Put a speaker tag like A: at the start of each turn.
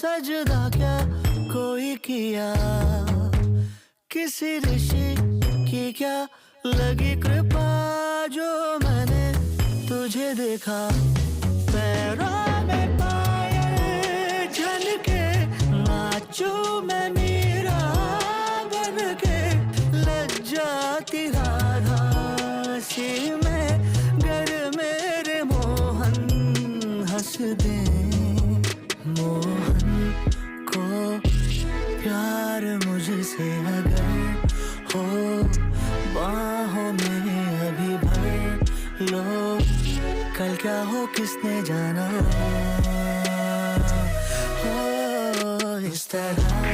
A: सजदा क्या कोई किया, किसी ऋषि की क्या लगी कृपा, जो मैंने तुझे देखा। पैरों में पायल झनके, नाचूं मैं मीरा बन के, लग जाती राधा सी मैं, गर मेरे मोहन हंस दे। मोहन को प्यार मुझसे अगर हो, बाहों में अभी भर लो, कल क्या हो किसने जाना। हो इस तरह